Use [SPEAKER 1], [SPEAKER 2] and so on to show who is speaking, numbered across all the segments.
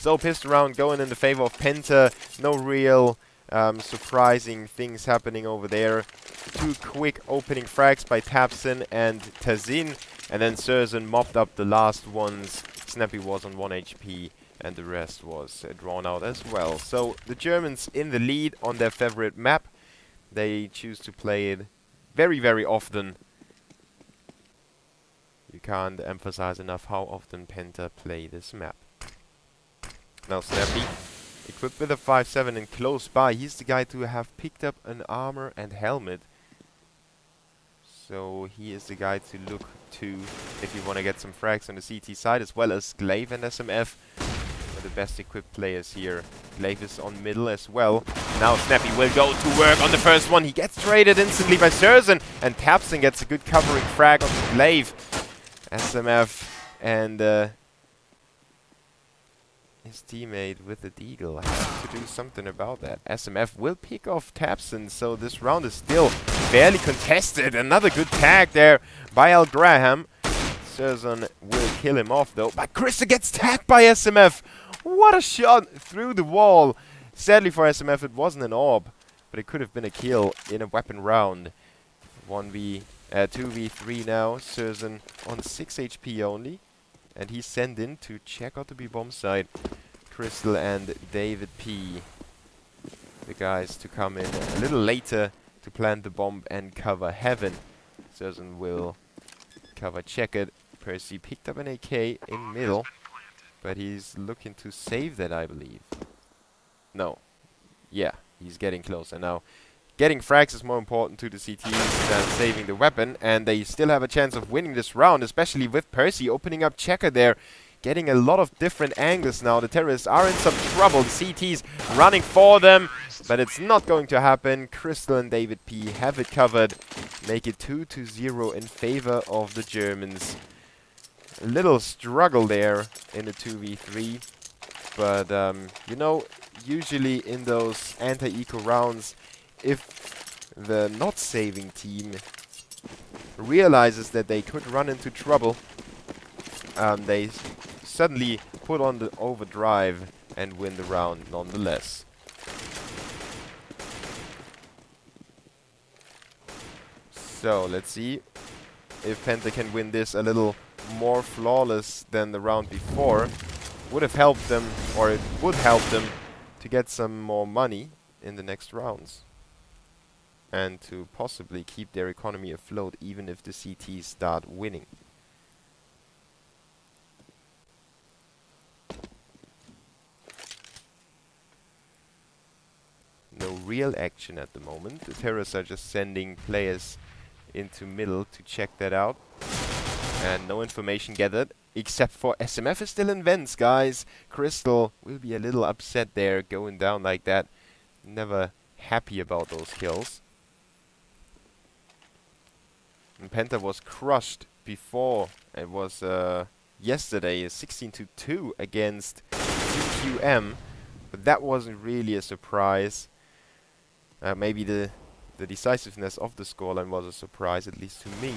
[SPEAKER 1] So pissed around going in the favor of Penta. No real surprising things happening over there. 2 quick opening frags by Tapson and Tazin. And then Surzen mopped up the last ones. Snappy was on 1 HP. And the rest was drawn out as well. So the Germans in the lead on their favorite map. They choose to play it very, very often. You can't emphasize enough how often Penta play this map. Now Snappy, equipped with a 5-7 and close by. He's the guy to have picked up an armor and helmet. So he is the guy to look to if you want to get some frags on the CT side, as well as Glaive and SMF. The best equipped players here. Glaive is on middle as well. Now Snappy will go to work on the first one. He gets traded instantly by Surzen, and Tapson gets a good covering frag on Glaive. SMF and his teammate with the Deagle have to do something about that. SMF will pick off Tapson, so this round is still fairly contested. Another good tag there by Al Graham. Surzen will kill him off though, but Krista gets tagged by SMF. What a shot through the wall. Sadly for SMF it wasn't an orb, but it could have been a kill in a weapon round. 2v3 now. Surzen on 6 HP only. And he's sent in to check out the B-bomb side. Crystal and David P, the guys to come in a little later to plant the bomb and cover heaven. Surzen will cover checkered. Percy picked up an AK in middle. But he's looking to save that, I believe. No. Yeah, he's getting closer now. Getting frags is more important to the CTs than saving the weapon. And they still have a chance of winning this round, especially with Percy opening up checker there. Getting a lot of different angles now. The terrorists are in some trouble. The CTs running for them. But it's not going to happen. Crystal and David P have it covered. Make it 2-0 in favor of the Germans. A little struggle there in the 2v3, but you know, usually in those anti-eco rounds, if the not saving team realizes that they could run into trouble, they suddenly put on the overdrive and win the round nonetheless. So let's see if Penta can win this a little more flawless than the round before. Would have helped them, or it would help them to get some more money in the next rounds and to possibly keep their economy afloat even if the CTs start winning. No real action at the moment. The terrorists are just sending players into middle to check that out. And no information gathered, except for SMF is still in vents, guys. Crystal will be a little upset there, going down like that. Never happy about those kills. And Penta was crushed before. It was yesterday, 16-2 against QQM. But that wasn't really a surprise. Maybe the decisiveness of the scoreline was a surprise, at least to me.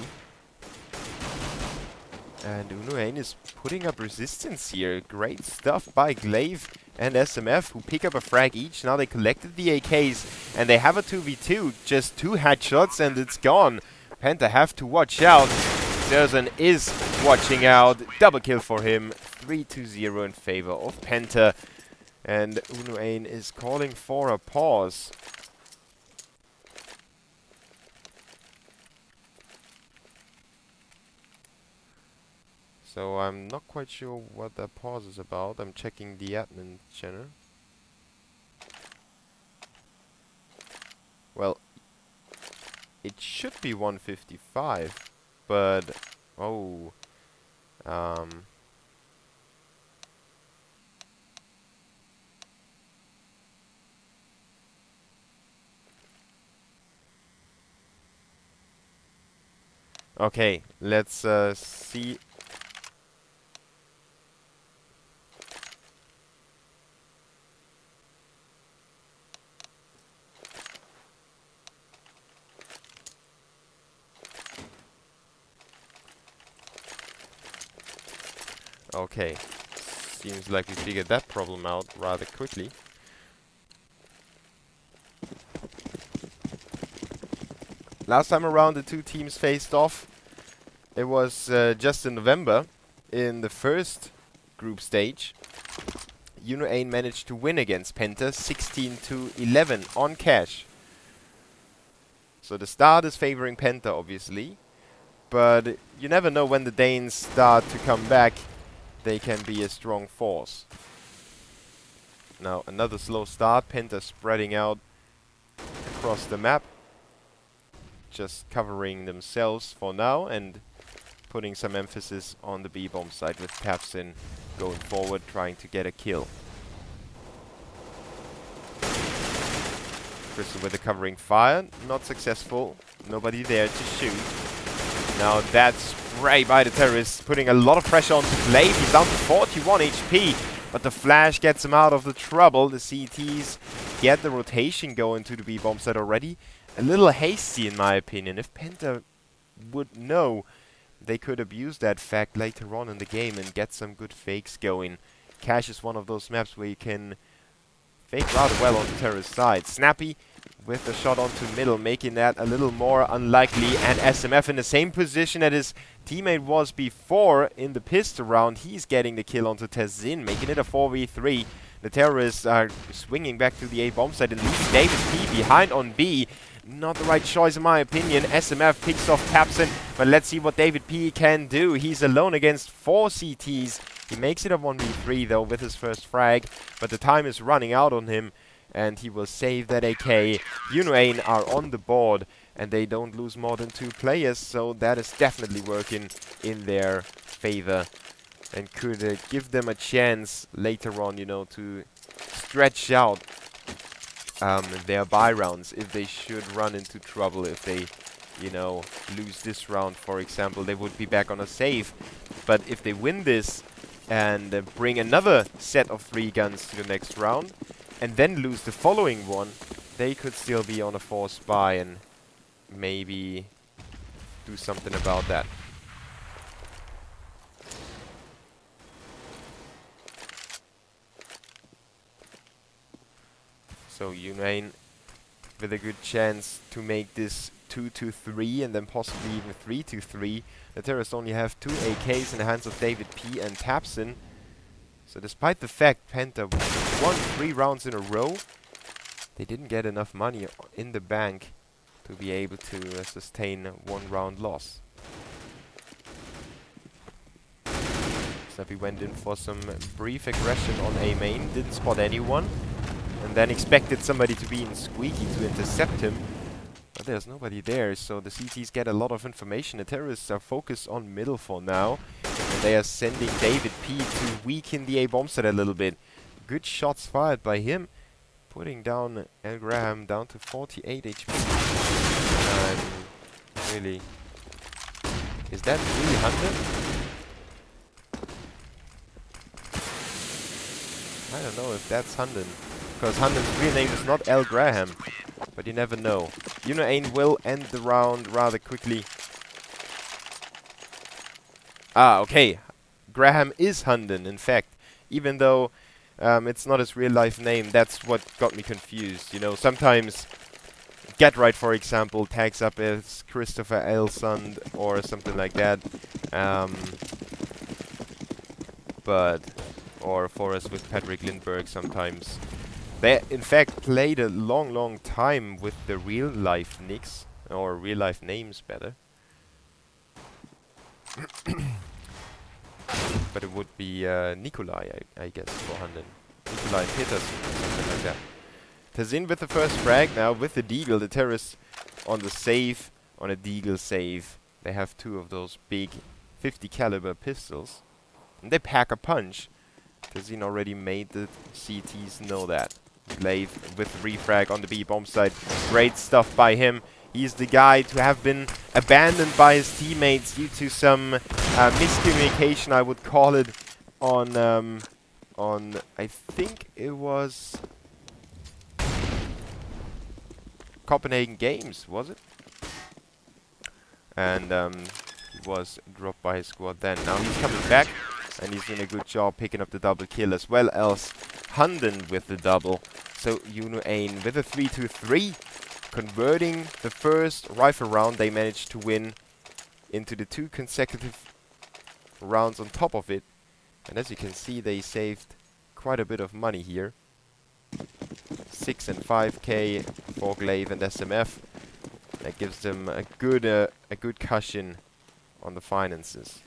[SPEAKER 1] And unu.AIN is putting up resistance here. Great stuff by Glaive and SMF, who pick up a frag each. Now they collected the AKs, and they have a 2v2. Just 2 headshots, and it's gone. Penta have to watch out. Surzen is watching out. Double kill for him. 3-0 in favor of Penta. And unu.AIN is calling for a pause. So I'm not quite sure what that pause is about. I'm checking the admin channel. Well, it should be 155, but oh, okay, let's see. Okay, Seems like we figured that problem out rather quickly. Last time around the two teams faced off, it was just in November in the first group stage. unu.AIN managed to win against Penta 16-11 on cash. So the start is favoring Penta, obviously, but you never know when the Danes start to come back. They can be a strong force. Now another slow start. Penta spreading out across the map, just covering themselves for now and putting some emphasis on the B-bomb side with Tapsin going forward, trying to get a kill. Crystal with the covering fire, not successful. Nobody there to shoot. Now that spray by the terrorists, putting a lot of pressure on Glaive. He's down to 41 HP, but the flash gets him out of the trouble. The CTs get the rotation going to the B-bomb side already. A little hasty in my opinion. If Penta would know, they could abuse that fact later on in the game and get some good fakes going. Cash is one of those maps where you can fake rather well on the terrorist side. Snappy with the shot onto middle, making that a little more unlikely. And SMF in the same position that his teammate was before in the pistol round. He's getting the kill onto Tezin, making it a 4v3. The terrorists are swinging back to the A bomb side and leaving David P behind on B. Not the right choice in my opinion. SMF picks off Tapsin, but let's see what David P can do. He's alone against 4 CTs. He makes it a 1v3 though with his first frag, but the time is running out on him and he will save that AK. unu.AIN are on the board and they don't lose more than 2 players, so that is definitely working in their favor and could give them a chance later on, you know, to stretch out their buy rounds if they should run into trouble. If they, you know, lose this round, for example, they would be back on a save. But if they win this and bring another set of 3 guns to the next round and then lose the following one, they could still be on a forced buy and maybe do something about that. So unu.AIN with a good chance to make this 2-3 and then possibly even 3-3. The terrorists only have 2 AKs in the hands of David P and Tapsin. So despite the fact Penta won 3 rounds in a row, they didn't get enough money in the bank to be able to sustain a 1 round loss. Snappy went in for some brief aggression on A main, didn't spot anyone. And then expected somebody to be in Squeaky to intercept him. But there's nobody there, so the CTs get a lot of information. The terrorists are focused on middle for now. And they are sending David P to weaken the A bomb set a little bit. Good shots fired by him. Putting down El Graham down to 48 HP. Really... Is that really Hunter? I don't know if that's Hunden. Because Hunden's real name is not El Graham. But you never know. unu.AIN will end the round rather quickly. Ah, okay. Graham is Hunden, in fact. Even though it's not his real life name, that's what got me confused. You know, sometimes Get Right, for example, tags up as Christopher Elsund or something like that. Or Forrest with Patrick Lindbergh sometimes. They, in fact, played a long time with the real-life nicks, or real-life names, better. But it would be Nikolai, I guess, for Hunden. Nikolai Peters, something like that. Tezin with the first frag now, with the Deagle. The terrorists on the save, on a Deagle save. They have 2 of those big 50 caliber pistols. And they pack a punch. Tezin already made the CTs know that. Glaive with refrag on the B bomb side. Great stuff by him. He's the guy to have been abandoned by his teammates due to some miscommunication, I would call it, on I think it was Copenhagen Games, was it? And he was dropped by his squad then. Now he's coming back. And he's doing a good job picking up the double kill as well as Hunden with the double. So unu.AIN with a 3-2-3, converting the first rifle round. They managed to win into the 2 consecutive rounds on top of it. And as you can see, they saved quite a bit of money here. 6 and 5k for Glaive and SMF. That gives them a good cushion on the finances.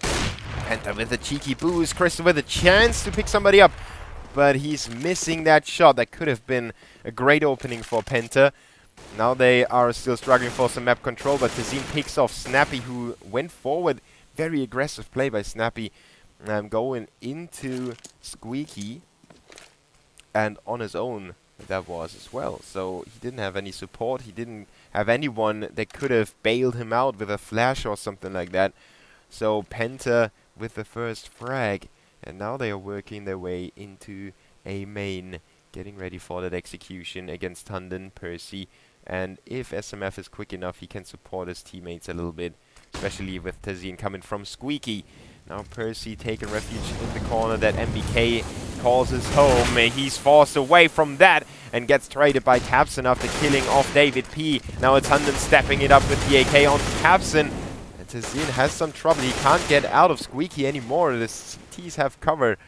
[SPEAKER 1] Penta with a cheeky boost. Crystal with a chance to pick somebody up, but he's missing that shot. That could have been a great opening for Penta. Now they are still struggling for some map control, but unu.AIN picks off Snappy, who went forward. Very aggressive play by Snappy, going into Squeaky, and on his own that was as well. So he didn't have any support. He didn't have anyone that could have bailed him out with a flash or something like that. So Penta with the first frag, and now they are working their way into A main, getting ready for that execution against Hunden, Percy, and if SMF is quick enough, he can support his teammates a little bit, especially with unu.AIN coming from Squeaky. Now Percy taking refuge in the corner that MBK calls his home. He's forced away from that and gets traded by Capson after killing off David P. Now it's Hunden stepping it up with the AK on Capson. unu.AIN has some trouble. He can't get out of Squeaky anymore. The CTs have cover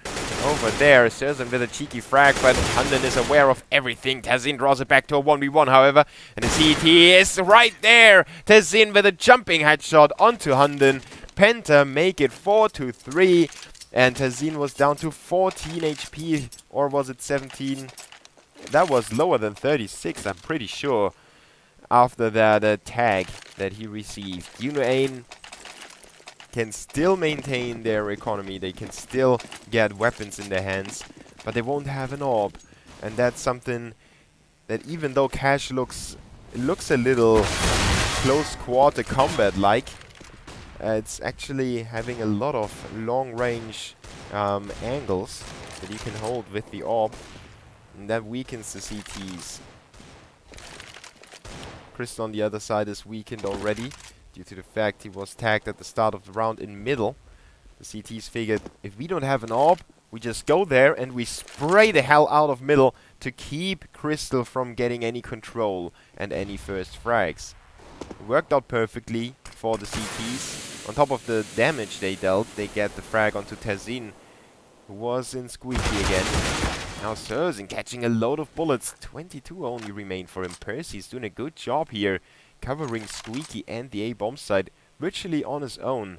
[SPEAKER 1] over there. Surzan with a cheeky frag, but Hunden is aware of everything. unu.AIN draws it back to a 1v1, however, and the CT is right there. unu.AIN with a jumping headshot onto Hunden. Penta make it 4-3, and unu.AIN was down to 14 HP, or was it 17? That was lower than 36, I'm pretty sure, after that tag that he received. unu.AIN can still maintain their economy, they can still get weapons in their hands, but they won't have an orb. And that's something that, even though Cash looks a little close quarter combat like, it's actually having a lot of long range angles that you can hold with the orb, and that weakens the CTs. Crystal on the other side is weakened already due to the fact he was tagged at the start of the round in middle. The CTs figured, if we don't have an orb, we just go there and we spray the hell out of middle to keep Crystal from getting any control and any first frags. It worked out perfectly for the CTs. On top of the damage they dealt, they get the frag onto unu.AIN, who was in Squeaky again. Now Surzan catching a load of bullets. 22 only remain for him. Percy's doing a good job here, covering Squeaky and the A bomb site virtually on his own.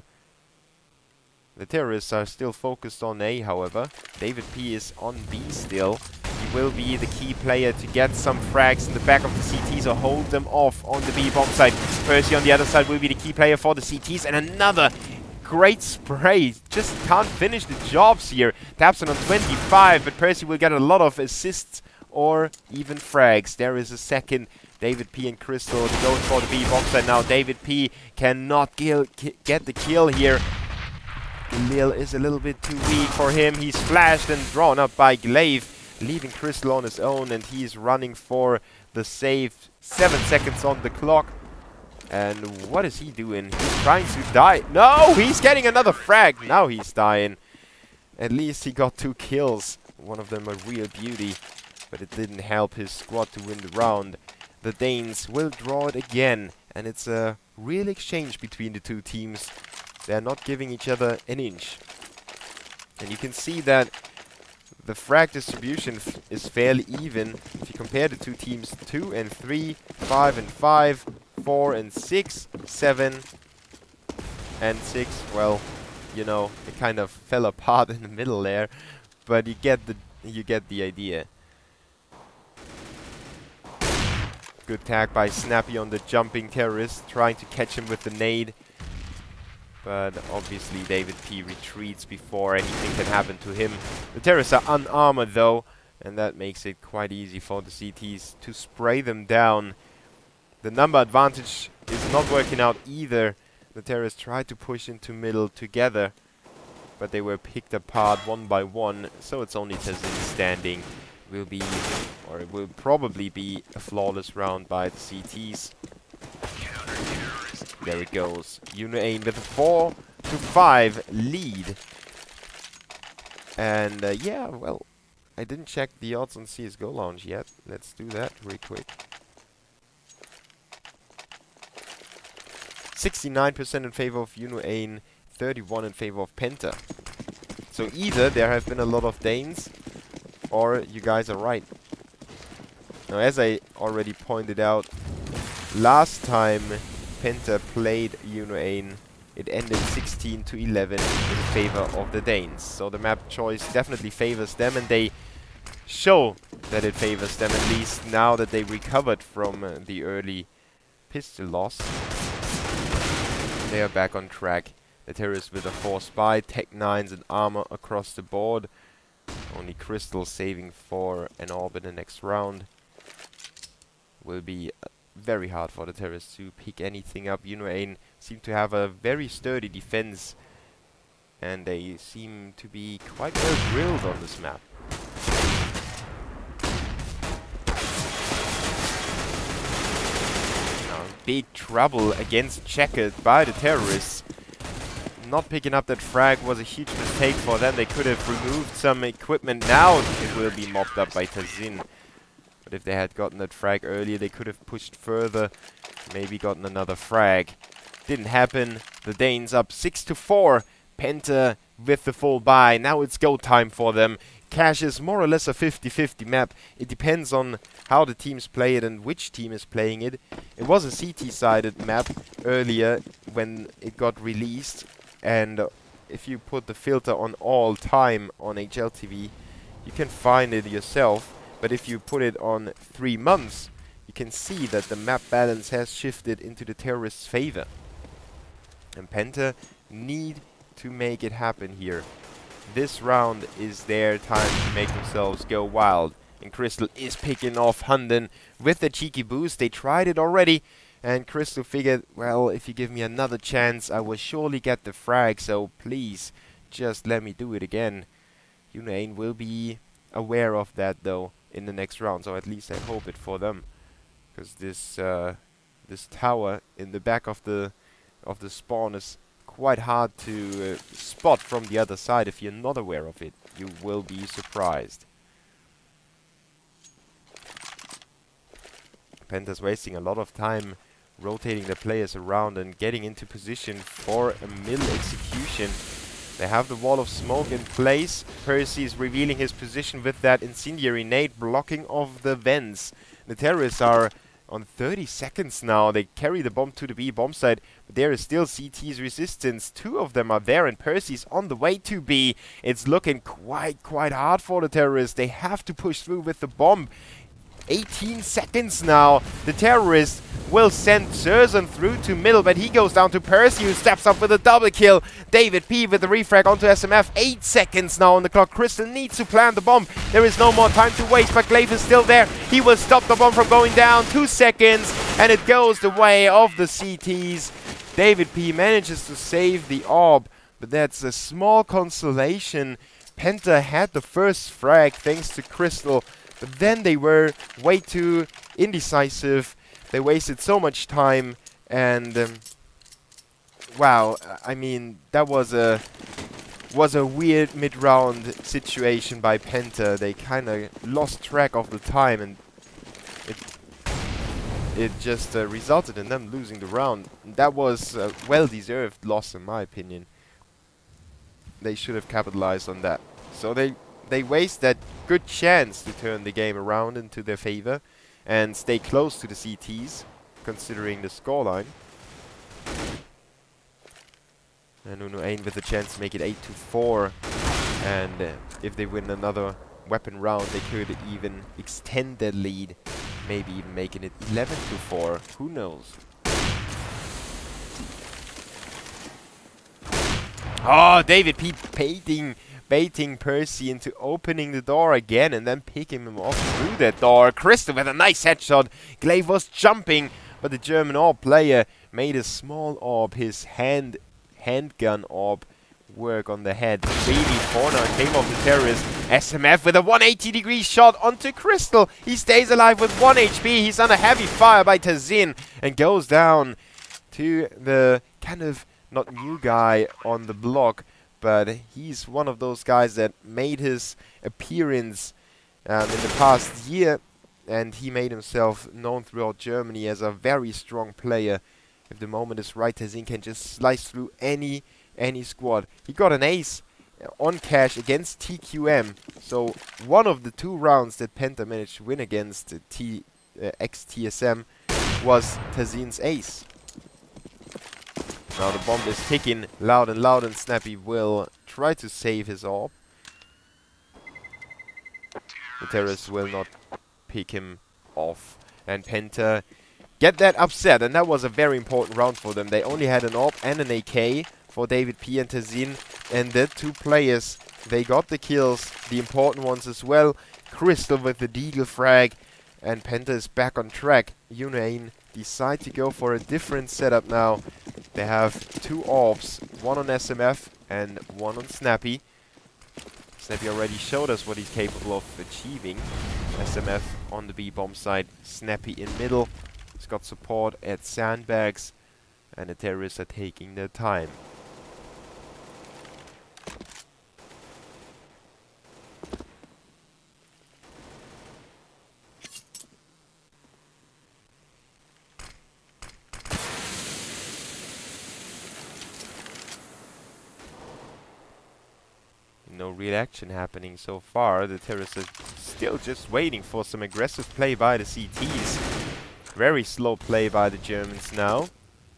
[SPEAKER 1] The terrorists are still focused on A, however. David P is on B still. He will be the key player to get some frags in the back of the CTs or hold them off on the B bomb site. Percy on the other side will be the key player for the CTs, and another great spray. Just can't finish the jobs here. Tapson on 25, but Percy will get a lot of assists or even frags. There is a second. David P and Crystal going for the B bomb site now. David P cannot get the kill here. Lil is a little bit too weak for him. He's flashed and drawn up by Glaive, leaving Crystal on his own, and he's running for the save. 7 seconds on the clock. And what is he doing? He's trying to die. No, he's getting another frag. Now he's dying. At least he got 2 kills. One of them a real beauty, but it didn't help his squad to win the round. The Danes will draw it again, and it's a real exchange between the two teams. They're not giving each other an inch. And you can see that the frag distribution is fairly even. If you compare the two teams, 2 and 3, 5 and 5, 4 and 6, 7 and 6. Well, you know, it kind of fell apart in the middle there, but you get the idea. Good tag by Snappy on the jumping terrorist, trying to catch him with the nade. But obviously David P retreats before anything can happen to him. The terrorists are unarmored though, and that makes it quite easy for the CTs to spray them down. The number advantage is not working out either. The terrorists tried to push into middle together, but they were picked apart one by one, so it's only unu.AIN standing will be, or it will probably be a flawless round by the CTs. There it goes. unu.AIN with a 4-5 lead. And yeah, well, I didn't check the odds on CSGO launch yet. Let's do that real quick. 69% in favor of unu.AIN, 31 in favor of Penta. So either there have been a lot of Danes, or you guys are right. Now, as I already pointed out, last time Penta played unu.AIN, it ended 16-11 in favor of the Danes. So the map choice definitely favors them, and they show that it favors them, at least now that they recovered from the early pistol loss. They are back on track. The terrorists with a 4 spy, tech 9s and armor across the board. Only Crystal saving for an orb in the next round. Will be very hard for the terrorists to pick anything up. unu.AIN seem to have a very sturdy defense, and they seem to be quite well drilled on this map. Now, big trouble against Checkered by the terrorists. Not picking up that frag was a huge mistake for them. They could have removed some equipment. Now it will be mopped up by Tazin. But if they had gotten that frag earlier, they could have pushed further. Maybe gotten another frag. Didn't happen. The Danes up 6-4. Penta with the full buy. Now it's go time for them. Cash is more or less a 50-50 map. It depends on how the teams play it and which team is playing it. It was a CT-sided map earlier when it got released. And if you put the filter on all time on HLTV, you can find it yourself. But if you put it on 3 months, you can see that the map balance has shifted into the terrorists' favor. And Penta need to make it happen here. This round is their time to make themselves go wild. And Crystal is picking off Hunden with the cheeky boost. They tried it already. And Crystal figured, well, if you give me another chance, I will surely get the frag. So please, just let me do it again. unu.AIN will be aware of that, though, in the next round. So at least I hope it for them. Because this tower in the back of the spawn is quite hard to spot from the other side. If you're not aware of it, you will be surprised. Penta's wasting a lot of time rotating the players around and getting into position for a middle execution. They have the wall of smoke in place. Percy is revealing his position with that incendiary nade, blocking of the vents. The terrorists are on 30 seconds now. They carry the bomb to the B bomb site, but there is still CT's resistance. 2 of them are there, and Percy's on the way to B. It's looking quite hard for the terrorists. They have to push through with the bomb. 18 seconds now. The terrorist will send Zerzan through to middle, but he goes down to Percy, who steps up with a double kill. David P with the refrag onto SMF. 8 seconds now on the clock. Crystal needs to plant the bomb. There is no more time to waste, but Glaive is still there. He will stop the bomb from going down. 2 seconds, and it goes the way of the CTs. David P manages to save the orb, but that's a small consolation. Penta had the first frag thanks to Crystal, but then they were way too indecisive. They wasted so much time, and wow, I mean, that was a weird mid-round situation by Penta. They kind of lost track of the time, and it just resulted in them losing the round. That was a well-deserved loss, in my opinion. They should have capitalized on that. So they waste that good chance to turn the game around into their favor and stay close to the CTs, considering the scoreline. And unu.AIN with a chance to make it 8-4. And if they win another weapon round, they could even extend their lead, maybe even making it 11-4. Who knows? Oh, David P baiting Percy into opening the door again and then picking him off through that door. Crystal with a nice headshot. Glaive was jumping, but the German orb player made a small orb, his handgun orb, work on the head. Really, corner came off the terrorist. SMF with a 180-degree shot onto Crystal. He stays alive with 1 HP. He's under heavy fire by {AIN} and goes down to the kind of not new guy on the block, but he's one of those guys that made his appearance in the past year, and he made himself known throughout Germany as a very strong player. If the moment is right, {AIN} can just slice through any squad. He got an ace on cash against TQM, so one of the 2 rounds that Penta managed to win against ex-TSM was {AIN's ace. Now the bomb is ticking loud and loud, and Snappy will try to save his orb. The terrorists will not pick him off, and Penta get that upset, and that was a very important round for them. They only had an orb and an AK for David P and {AIN, and the 2 players, they got the kills, the important ones as well. Crystal with the deagle frag, and Penta is back on track. unu.AIN decide to go for a different setup now. They have 2 orbs, one on SMF and one on Snappy. Snappy already showed us what he's capable of achieving. SMF on the B bomb side, Snappy in middle. He's got support at sandbags, and the terrorists are taking their time. No real action happening so far. The terrorists are still just waiting for some aggressive play by the CTs. Very slow play by the Germans now.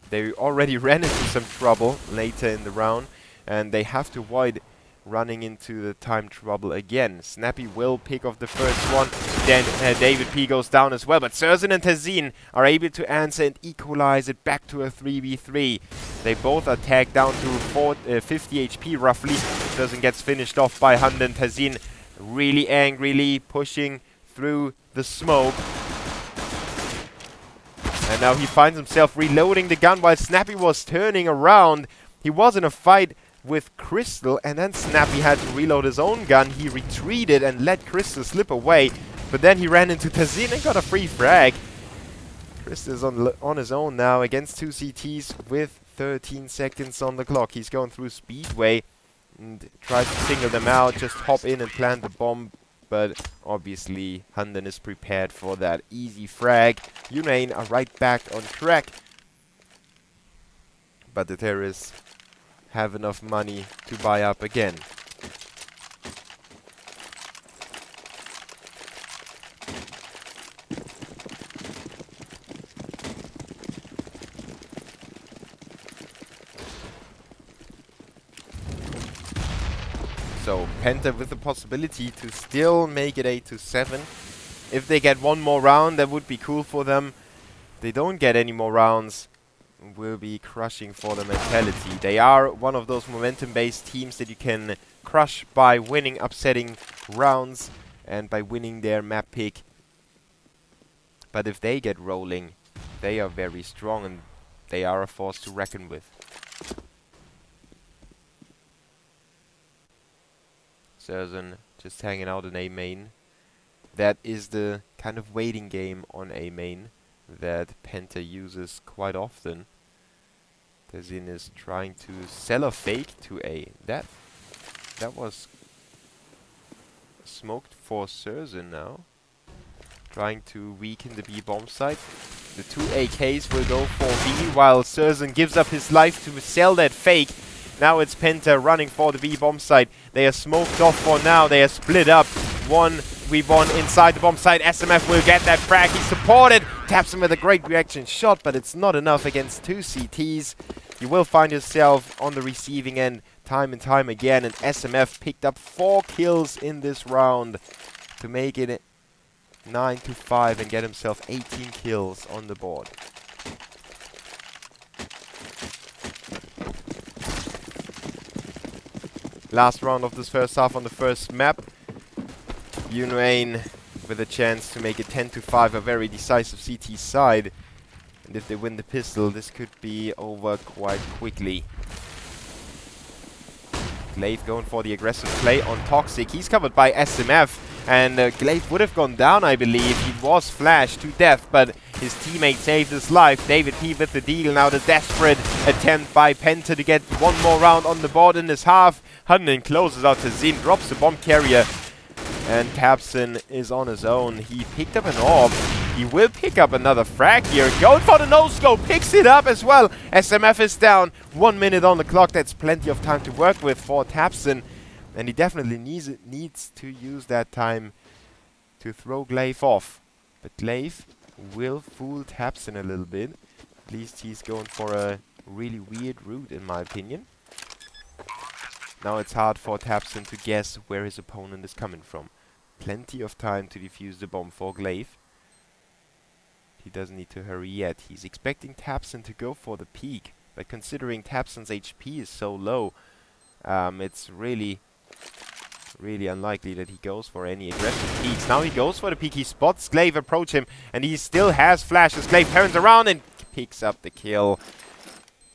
[SPEAKER 1] They already ran into some trouble later in the round, and they have to avoid running into the time trouble again. Snappy will pick off the first one. Then David P goes down as well, but {AIN and {AIN are able to answer and equalize it back to a 3v3. They both are tagged down to 50 HP roughly. {AIN gets finished off by Hunden, and {AIN really angrily pushing through the smoke. And now he finds himself reloading the gun while Snappy was turning around. He was in a fight with Crystal, and then Snappy had to reload his own gun. He retreated and let Crystal slip away, but then he ran into {AIN and got a free frag. Crystal is on his own now against 2 CTs with 13 seconds on the clock. He's going through Speedway and tries to single them out, just hop in and plant the bomb, but obviously Hunden is prepared for that easy frag. unu.AIN are right back on track, but the terrorists have enough money to buy up again. So Penta with the possibility to still make it 8-7. If they get one more round, that would be cool for them. If they don't get any more rounds, will be crushing for the mentality. They are one of those momentum-based teams that you can crush by winning upsetting rounds and by winning their map pick. But if they get rolling, they are very strong and they are a force to reckon with. {AIN just hanging out in A main. That is the kind of waiting game on A main that Penta uses quite often. {AIN is trying to sell a fake to A. That was smoked for {AIN now. Trying to weaken the B bomb site. The 2 AKs will go for B while {AIN gives up his life to sell that fake. Now it's Penta running for the B bomb site. They are smoked off for now. They are split up. 1v1 inside the bomb site. SMF will get that frag. He's supported. Taps him with a great reaction shot, but it's not enough against 2 CTs. You will find yourself on the receiving end time and time again, and SMF picked up 4 kills in this round to make it 9-5 and get himself 18 kills on the board. Last round of this first half on the first map. unu.AIN with a chance to make it 10-5, a very decisive CT side. And if they win the pistol, this could be over quite quickly. Glaive going for the aggressive play on Toxic. He's covered by SMF, and Glaive would have gone down, I believe. He was flashed to death, but his teammate saved his life. David P with the deal. Now the desperate attempt by Penta to get one more round on the board in his half. Hunden closes out to Zin, drops the bomb carrier, and Tapson is on his own. He picked up an orb. He will pick up another frag here. Going for the no-scope. Picks it up as well. SMF is down. 1 minute on the clock. That's plenty of time to work with for Tapson. And he definitely needs to use that time to throw Glaive off. But Glaive will fool Tapson a little bit. At least he's going for a really weird route, in my opinion. Now it's hard for Tapson to guess where his opponent is coming from. Plenty of time to defuse the bomb for Glaive. He doesn't need to hurry yet. He's expecting Tapson to go for the peak. But considering Tapson's HP is so low, it's really unlikely that he goes for any aggressive peaks. Now he goes for the peak. He spots Glaive approach him, and he still has flashes. Glaive turns around and picks up the kill.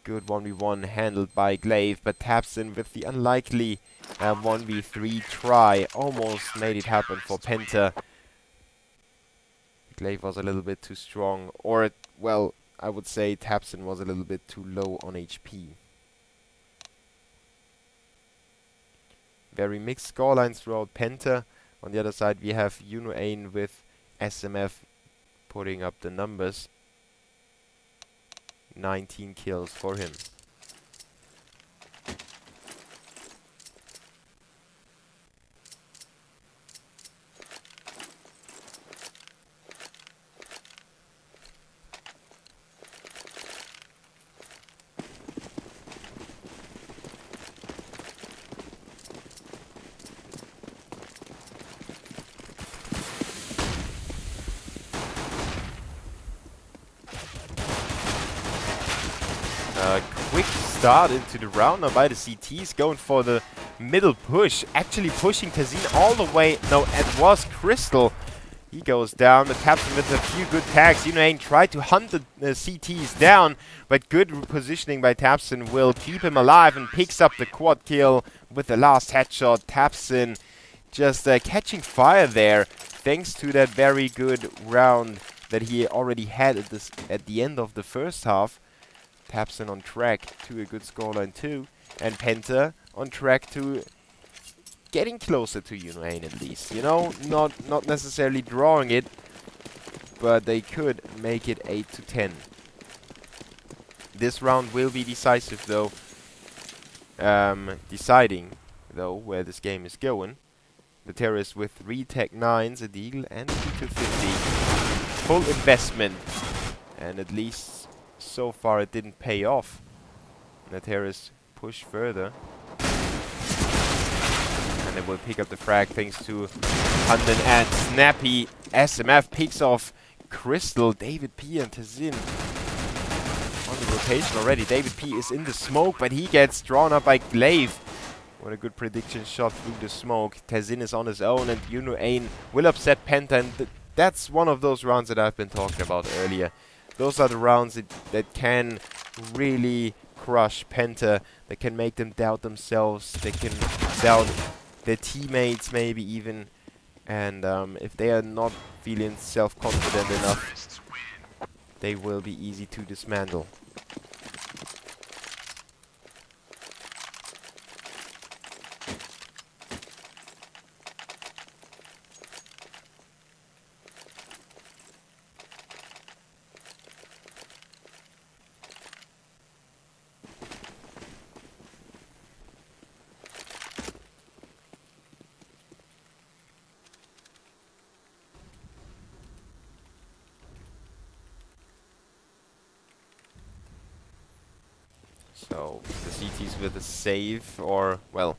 [SPEAKER 1] Good 1v1 handled by Glaive, but Tapson with the unlikely 1v3 try almost made it happen for Penta. Glaive was a little bit too strong, or, well, I would say Tapson was a little bit too low on HP. Very mixed scorelines throughout Penta. On the other side we have unu.AIN with SMF putting up the numbers. 19 kills for him. Quick start into the round now by the CTs, going for the middle push, actually pushing Tazin all the way. No, it was Crystal. He goes down, but Tapson with a few good tags. unu.AIN tried to hunt the CTs down, but good positioning by Tapson will keep him alive and picks up the quad kill with the last headshot. Tapson just catching fire there, thanks to that very good round that he already had at the end of the first half. Tapson on track to a good scoreline too, and Penta on track to getting closer to unu.AIN at least. You know, not necessarily drawing it, but they could make it 8-10. This round will be decisive though, deciding though where this game is going. The Terrorists with 3 Tech 9s, a deal, and 250. Full investment, and at least so far it didn't pay off. The Terrorists push further, and they will pick up the frag thanks to Hunden and Snappy. SMF picks off Crystal. David P and Tazin on the rotation already. David P is in the smoke, but he gets drawn up by Glaive. What a good prediction shot through the smoke. Tazin is on his own, and unu.AIN will upset Penta, and that's one of those rounds that I've been talking about earlier. Those are the rounds that can really crush Penta, that can make them doubt themselves, they can doubt their teammates maybe even, and if they are not feeling self-confident enough, they will be easy to dismantle. So the CTs with a save, or, well,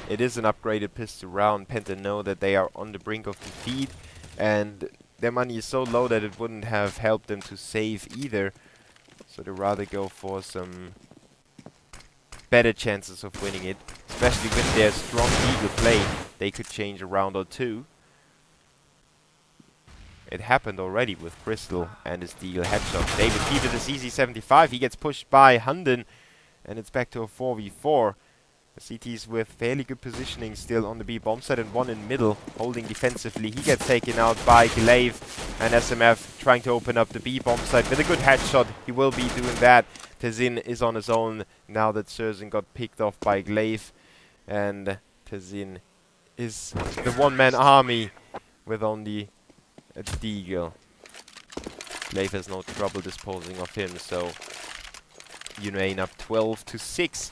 [SPEAKER 1] it is an upgraded pistol round. Penta know that they are on the brink of defeat, and their money is so low that it wouldn't have helped them to save either. So they rather go for some better chances of winning it, especially with their strong eagle play. They could change a round or two. It happened already with Crystal and his deal headshot. David P to the CZ75. He gets pushed by Hunden, and it's back to a 4v4. The CTs with fairly good positioning still on the B bomb side, and one in middle holding defensively. He gets taken out by Glaive, and SMF trying to open up the B bomb side with a good headshot. He will be doing that. Tezin is on his own now that Surzen got picked off by Glaive, and Tezin is the one-man army with only a Deagle. Glaive has no trouble disposing of him, so unu.AIN up 12-6.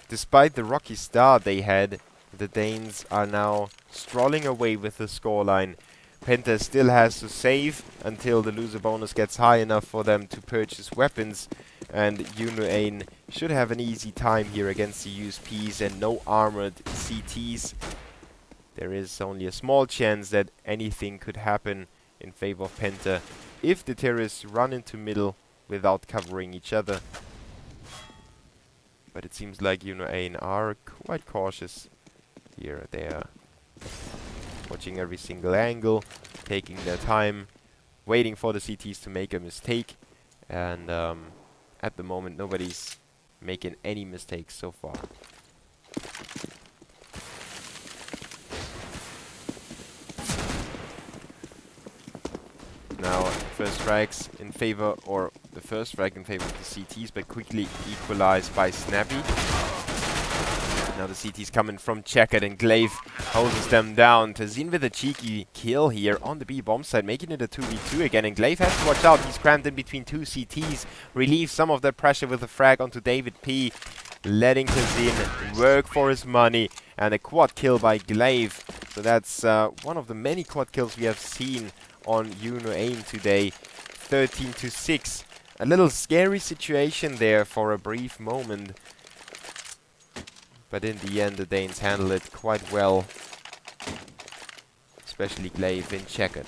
[SPEAKER 1] Despite the rocky start they had, the Danes are now strolling away with the scoreline. Penta still has to save until the loser bonus gets high enough for them to purchase weapons, and unu.AIN should have an easy time here against the USPs and no armored CTs. There is only a small chance that anything could happen in favor of Penta if the terrorists run into middle without covering each other. But it seems like unu.AIN are quite cautious here. They are watching every single angle, taking their time, waiting for the CTs to make a mistake. And at the moment, nobody's making any mistakes so far. Now, first frags in favor, or the first frag in favor of the CTs, but quickly equalized by Snappy. Now the CTs coming from Checkered, and Glaive holds them down. Tezin with a cheeky kill here on the B bomb side, making it a 2v2 again, and Glaive has to watch out. He's crammed in between two CTs, relieves some of that pressure with a frag onto David P, letting Tezin work for his money, and a quad kill by Glaive. So that's one of the many quad kills we have seen on unu.AIN today. 13-6. A little scary situation there for a brief moment, but in the end the Danes handle it quite well, especially Glaive in Checkered.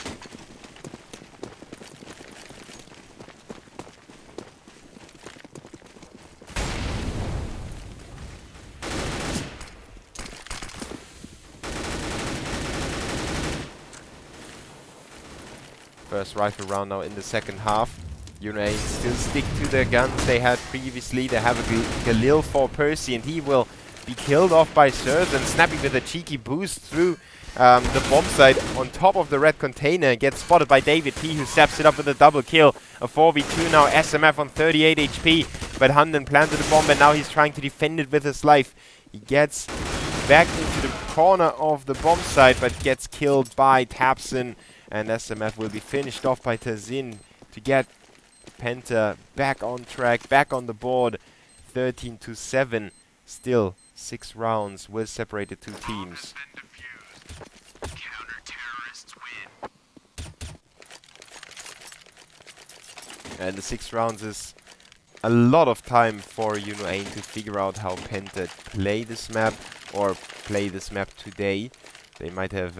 [SPEAKER 1] First rifle round now in the second half. unu.AIN still stick to their guns they had previously. They have a Galil for Percy, and he will be killed off by Surzen. Snappy with a cheeky boost through the bomb site on top of the red container. Gets spotted by David P, who steps it up with a double kill. A 4v2 now. SMF on 38 HP, but Hunden planted the bomb, and now he's trying to defend it with his life. He gets back into the corner of the bomb site, but gets killed by Tapson, and SMF will be finished off by Tezin to get Penta back on track, back on the board. 13-7. Still 6 rounds will separate the two teams. And the 6 rounds is a lot of time for unu.AIN to figure out how Penta play this map, or play this map today. They might have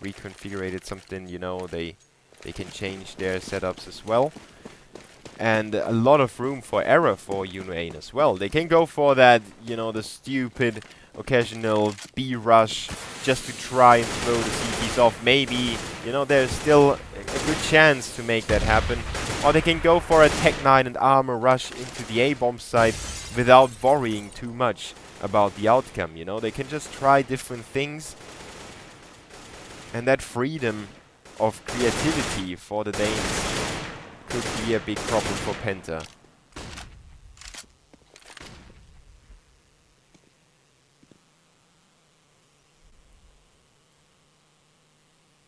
[SPEAKER 1] reconfigured something, you know, they can change their setups as well. And a lot of room for error for unu.AIN as well. They can go for that, you know, the stupid occasional B rush just to try and throw the CTs off. Maybe, you know, there's still a good chance to make that happen. Or they can go for a Tech 9 and armor rush into the A bomb site without worrying too much about the outcome, you know. They can just try different things. And that freedom of creativity for the Danes could be a big problem for Penta.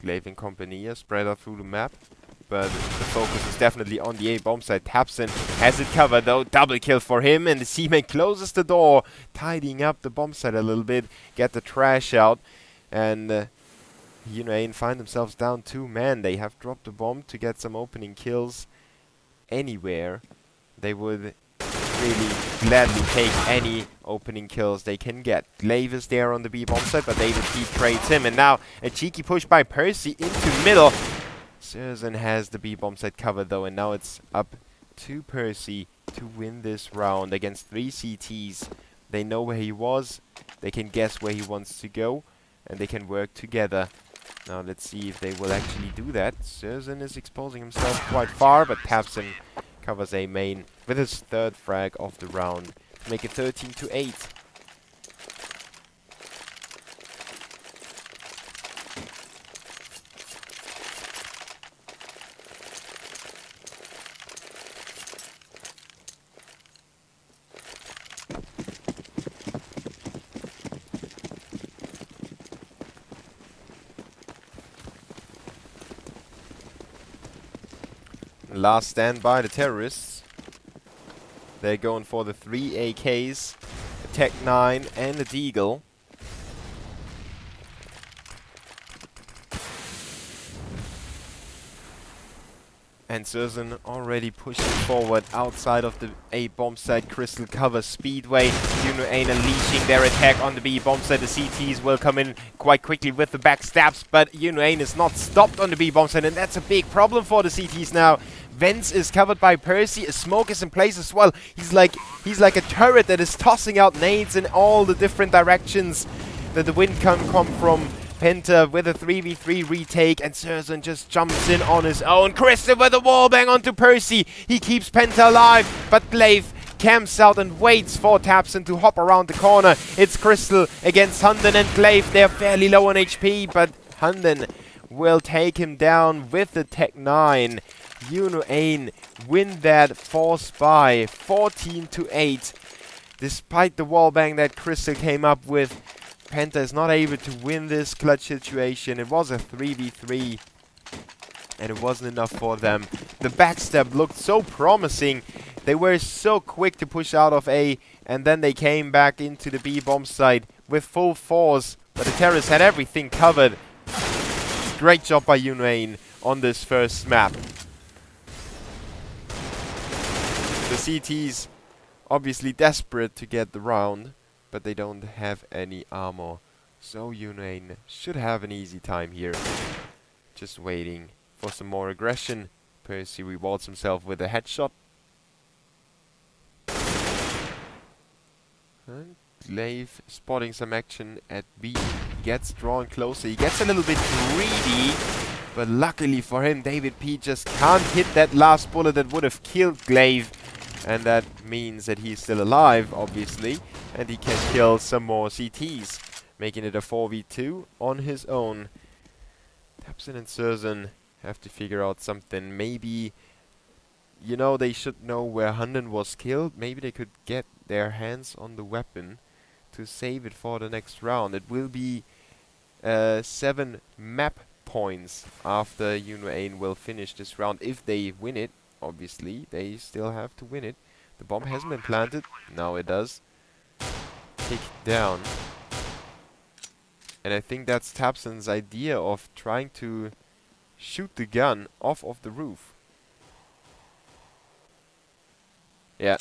[SPEAKER 1] Glaive and company are spread out through the map, but the focus is definitely on the A bomb side. Tapson has it covered though. Double kill for him, and the Seaman closes the door, tidying up the bomb site a little bit, get the trash out, and unu.AIN find themselves down 2 men. They have dropped the bomb to get some opening kills anywhere. They would really gladly take any opening kills they can get. Glaive is there on the B bomb side, but David P trades him, and now a cheeky push by Percy into middle. Surzen has the B bomb side covered though, and now it's up to Percy to win this round against 3 CTs. They know where he was, they can guess where he wants to go, and they can work together. Now let's see if they will actually do that. Surzen is exposing himself quite far, but Tapson covers A main with his third frag of the round to make it 13-8. Last stand by the terrorists. They're going for the 3 AKs, a Tech 9 and a Deagle. And Susan already pushing forward outside of the A bomb site. Crystal covers Speedway. unu.AIN unleashing their attack on the B bomb site. The CTs will come in quite quickly with the backstabs, but unu.AIN is not stopped on the B bomb site, and that's a big problem for the CTs now. Vents is covered by Percy. A smoke is in place as well. He's like a turret that is tossing out nades in all the different directions that the wind can come from. Penta with a 3v3 retake, and Susan just jumps in on his own. Crystal with a wallbang onto Percy. He keeps Penta alive, but Glaive camps out and waits for tabseN to hop around the corner. It's Crystal against Hunden and Glaive. They're fairly low on HP, but Hunden will take him down with the Tech 9. unu.AIN win that force by 14-8. Despite the wallbang that Crystal came up with, Penta is not able to win this clutch situation. It was a 3v3, and it wasn't enough for them. The backstab looked so promising. They were so quick to push out of A, and then they came back into the B bomb site with full force. But the terrorists had everything covered. Great job by unu.AIN on this first map. The CTs obviously desperate to get the round, but they don't have any armor. So unu.AIN should have an easy time here. Just waiting for some more aggression. Percy rewards himself with a headshot. And Glaive spotting some action at B. Gets drawn closer. He gets a little bit greedy, but luckily for him, David P just can't hit that last bullet that would have killed Glaive. And that means that he's still alive, obviously, and he can kill some more CTs, making it a 4v2 on his own. tabseN and Susan have to figure out something. Maybe, you know, they should know where Hunden was killed. Maybe they could get their hands on the weapon to save it for the next round. It will be 7 map points after unu.AIN will finish this round. If they win it, obviously, they still have to win it. The bomb hasn't been planted. Now it does. Take down. And I think that's tabseN's idea of trying to shoot the gun off of the roof. Yeah.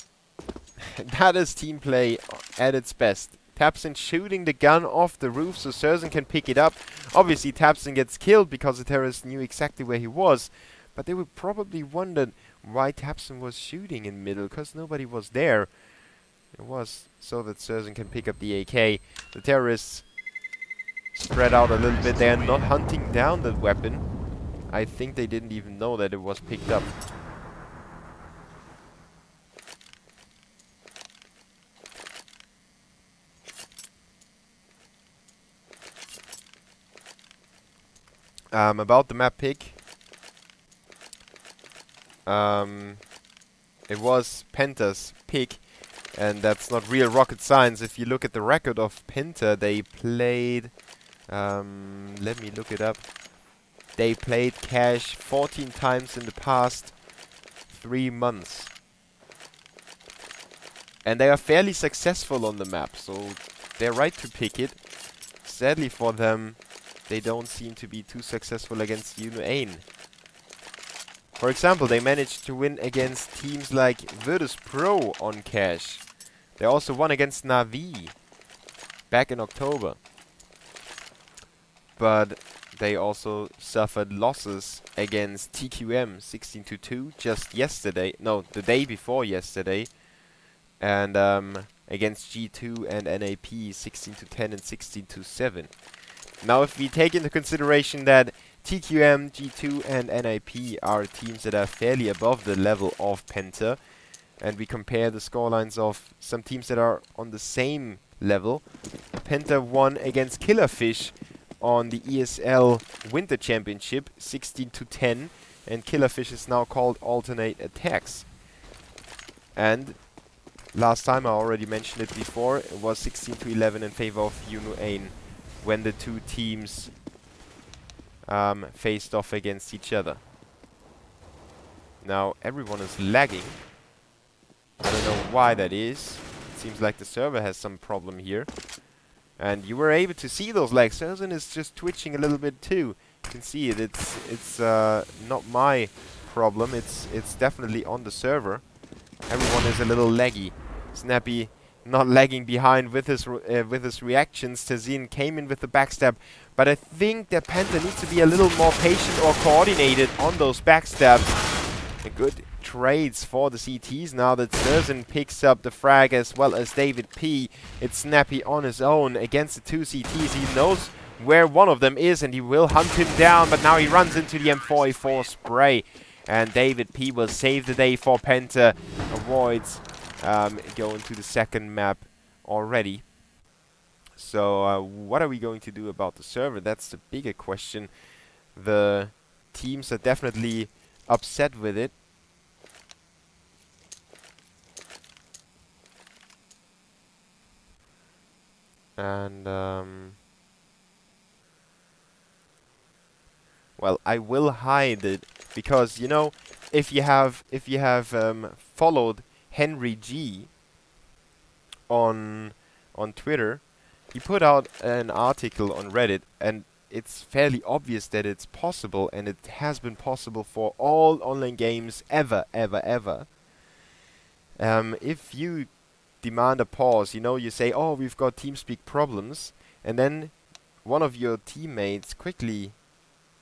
[SPEAKER 1] That is team play at its best. tabseN shooting the gun off the roof so Susan can pick it up. Obviously, tabseN gets killed because the terrorist knew exactly where he was. But they would probably wonder why tabseN was shooting in middle, because nobody was there. It was so that Susan can pick up the AK. The terrorists spread out a little bit. They are not hunting down the weapon. I think they didn't even know that it was picked up. About the map pick. It was Penta's pick, and that's not real rocket science. If you look at the record of Penta, they played, let me look it up. They played Cash 14 times in the past 3 months. And they are fairly successful on the map, so they're right to pick it. Sadly for them, they don't seem to be too successful against unu.AIN. For example, they managed to win against teams like Virtus Pro on Cash. They also won against Na'Vi back in October. But they also suffered losses against TQM 16-2 just yesterday. No, the day before yesterday. And against G2 and NAP 16-10 and 16-7. Now, if we take into consideration that TQM, G2 and NAP are teams that are fairly above the level of Penta, and we compare the scorelines of some teams that are on the same level, Penta won against Killerfish on the ESL Winter Championship 16-10, and Killerfish is now called Alternate Attacks. And last time, I already mentioned it before, it was 16-11 in favor of unu.AIN when the two teams faced off against each other. Now everyone is lagging. I don't know why that is. It seems like the server has some problem here. And you were able to see those lags. Surzan is just twitching a little bit too. You can see it. It's not my problem. It's definitely on the server. Everyone is a little laggy. Snappy not lagging behind with his reactions. Tazin came in with the backstab, but I think that Penta needs to be a little more patient or coordinated on those backstabs. A good trades for the CTs now that Surzan picks up the frag as well as David P. It's Snappy on his own against the two CTs. He knows where one of them is and he will hunt him down, but now he runs into the M4A4 spray. And David P will save the day for Penta. Avoids going to the second map already. So what are we going to do about the server? That's the bigger question. The teams are definitely upset with it. And well, I will hide it because, you know, if you have followed Henry G on Twitter, he put out an article on Reddit, and it's fairly obvious that it's possible, and it has been possible for all online games ever. If you demand a pause, you know, you say, oh, we've got TeamSpeak problems, and then one of your teammates quickly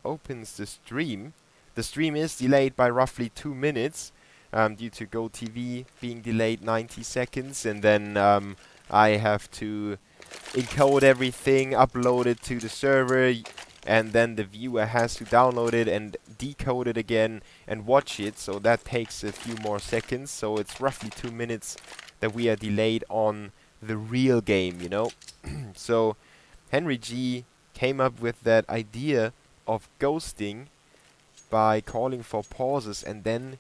[SPEAKER 1] opens the stream. The stream is delayed by roughly 2 minutes due to GoTV being delayed 90 seconds, and then I have to encode everything, upload it to the server, and then the viewer has to download it and decode it again and watch it, so that takes a few more seconds. So it's roughly 2 minutes that we are delayed on the real game, you know. So Henry G came up with that idea of ghosting by calling for pauses and then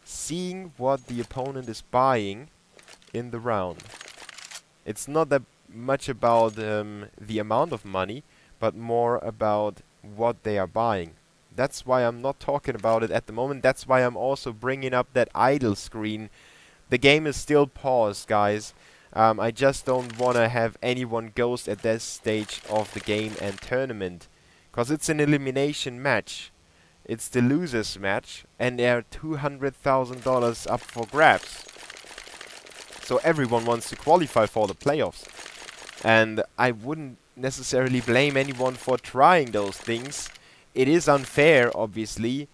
[SPEAKER 1] seeing what the opponent is buying in the round. It's not that much about the amount of money, but more about what they are buying. That's why I'm not talking about it at the moment. That's why I'm also bringing up that idle screen. The game is still paused, guys. I just don't want to have anyone ghost at this stage of the game and tournament, because it's an elimination match. It's the losers match, and there are $200,000 up for grabs. So everyone wants to qualify for the playoffs. And I wouldn't necessarily blame anyone for trying those things. It is unfair, obviously,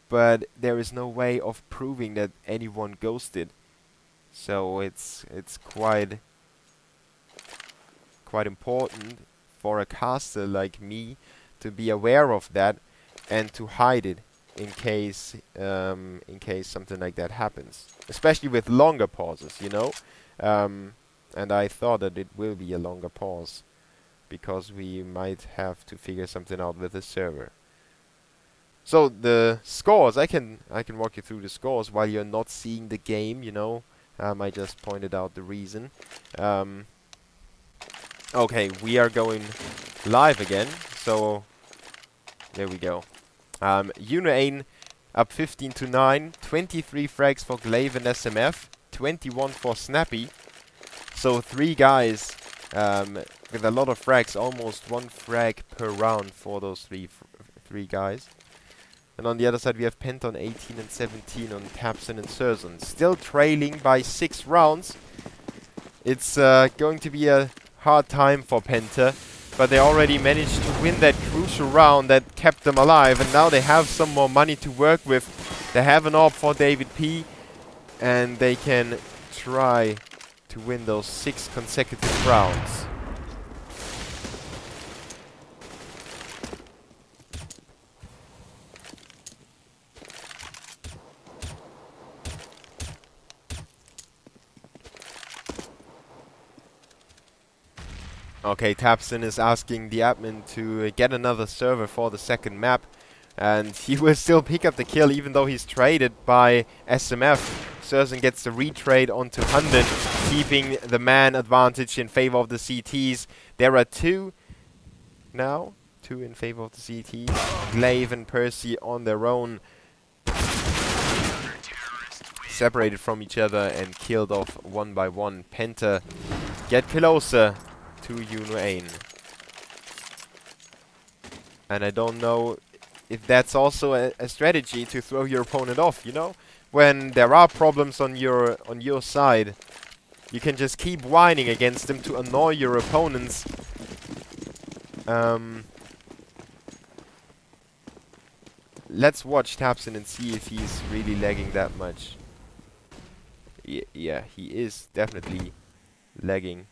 [SPEAKER 1] but there is no way of proving that anyone ghosted. So it's quite important for a caster like me to be aware of that and to hide it in case something like that happens, especially with longer pauses, you know. And I thought that it will be a longer pause because we might have to figure something out with the server. So the scores, I can walk you through the scores while you're not seeing the game, you know. I just pointed out the reason. Okay, we are going live again, so there we go. unu.AIN up 15-9, 23 frags for Glaive and SMF, 21 for Snappy. So 3 guys with a lot of frags, almost 1 frag per round for those three guys. And on the other side we have Penta on 18 and 17 on Tapson and Surzan. Still trailing by 6 rounds. It's going to be a hard time for Penta, but they already managed to win that crucial round that kept them alive, and now they have some more money to work with. They have an AWP for David P, and they can try to win those 6 consecutive rounds. Okay, Tapson is asking the admin to get another server for the second map. And he will still pick up the kill even though he's traded by SMF. Surzen gets the retrade onto Hunden, keeping the man advantage in favor of the CTs. There are two now. Two in favor of the CTs. Glaive and Percy on their own. Separated from each other and killed off one by one. Penta get closer to unu.AIN. And I don't know if that's also a strategy to throw your opponent off, you know? When there are problems on your side, you can just keep whining against them to annoy your opponents. Let's watch Tapson and see if he's really lagging that much. Yeah, he is definitely lagging.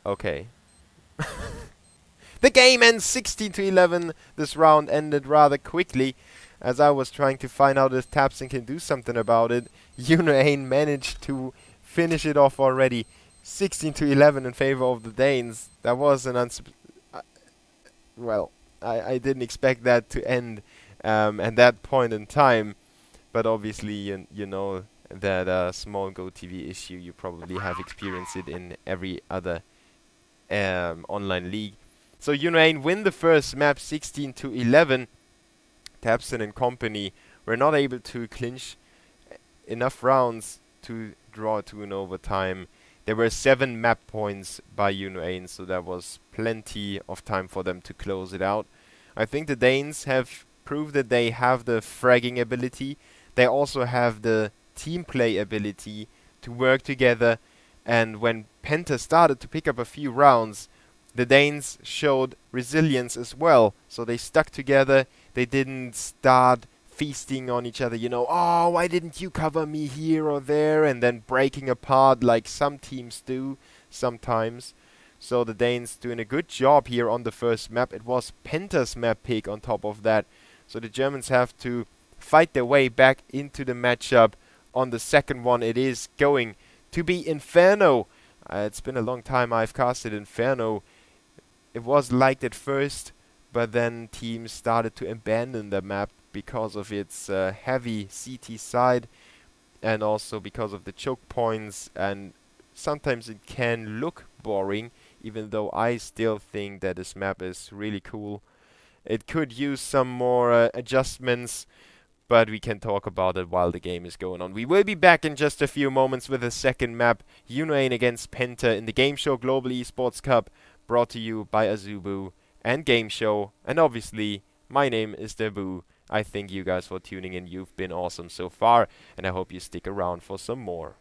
[SPEAKER 1] Okay. The game ends 16-11. This round ended rather quickly. As I was trying to find out if Tapson can do something about it, unu.AIN managed to finish it off already. 16-11 in favor of the Danes. That was an well, I didn't expect that to end at that point in time. But obviously, you know that small GoTV issue, you probably have experienced it in every other online league. So unu.AIN win the first map 16-11. Tapson and company were not able to clinch enough rounds to draw to an overtime. There were 7 map points by unu.AIN, so that was plenty of time for them to close it out. I think the Danes have proved that they have the fragging ability. They also have the team play ability to work together. And when Penta started to pick up a few rounds, the Danes showed resilience as well. So they stuck together. They didn't start feasting on each other, you know, oh, why didn't you cover me here or there, and then breaking apart like some teams do sometimes. So the Danes doing a good job here on the first map. It was Penta's map pick on top of that. So the Germans have to fight their way back into the matchup. On the second one, it is going to be Inferno. It's been a long time I've casted Inferno. It was liked at first, but then teams started to abandon the map because of its heavy CT side and also because of the choke points, and sometimes it can look boring, even though I still think that this map is really cool. It could use some more adjustments, but we can talk about it while the game is going on. We will be back in just a few moments with a second map, unu.AIN against Penta in the Gameshow Global eSports Cup, brought to you by Azubu and Gameshow, and obviously my name is Debu. I thank you guys for tuning in. You've been awesome so far, and I hope you stick around for some more.